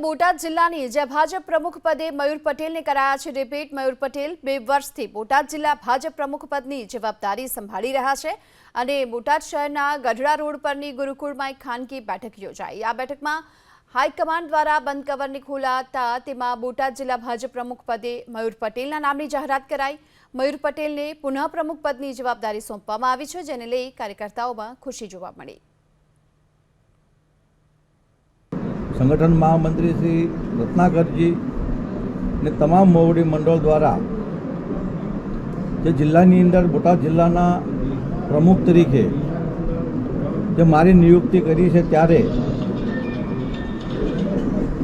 બોટાદ જિલ્લાની જ્યાં ભાજપ પ્રમુખ પદે મયુર પટેલને કરાયા છે રિપીટ। મયુર પટેલ 2 વર્ષથી બોટાદ જિલ્લા ભાજપ પ્રમુખ પદની જવાબદારી સંભાળી રહ્યા છે અને બોટાદ શહેરના ગઢડા રોડ પરની ગુરુકુળમાં એક ખાનગી બેઠક યોજાઈ। આ બેઠકમાં હાઈકમાન્ડ દ્વારા બંધ કવરની ખોલાતા તેમાં બોટાદ જિલ્લા ભાજપ પ્રમુખ પદે મયુર પટેલના નામની જાહેરાત કરાઈ। મયુર પટેલને પુનઃ પ્રમુખ પદની જવાબદારી સોંપવામાં આવી છે, જેને લઈ કાર્યકર્તાઓમાં ખુશી જોવા મળી। संगठन महामंत्री श्री रत्नाकर जी ने तमाम मोवडी मंडल द्वारा जिल्लानी अंदर बोटाद जिल्लाना प्रमुख तरीके जो मारी नियुक्ति करी है त्यारे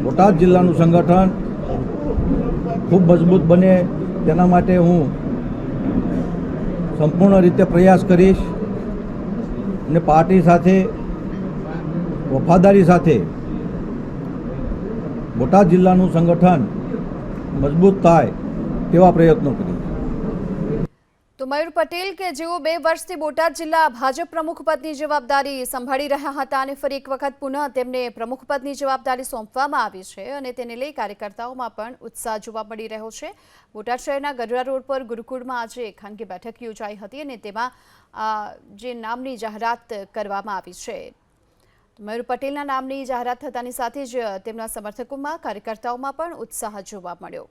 बोटाद जिल्लानु संगठन खूब मजबूत बने तेना माटे हूँ संपूर्ण रीते प्रयास करीश ने पार्टी साथे वफादारी साथे बोटाद जिल्लाનું સંગઠન મજબૂત થાય તેવા પ્રયત્નો કરી। તો મયુર પટેલ કે જેઓ 2 વર્ષથી બોટાદ જિલ્લા ભાજપ પ્રમુખ પદની જવાબદારી સંભાળી રહ્યા હતા અને ફરી એક વખત પુનઃ તેમને પ્રમુખ પદની જવાબદારી સોંપવામાં આવી છે અને તેને લઈ કાર્યકર્તાઓમાં પણ ઉત્સાહ જોવા મળી રહ્યો છે। બોટાદ શહેરના ગઢડા રોડ પર ગુરુકુળમાં આજે ખાનગી બેઠક યોજાઈ હતી અને તેમાં જે નામની જાહેરાત કરવામાં આવી છે। મયુર પટેલના નામની જાહેરાત થતાની સાથે જ તેમના સમર્થકોમાં કાર્યકર્તાઓમાં પણ ઉત્સાહ જોવા મળ્યો।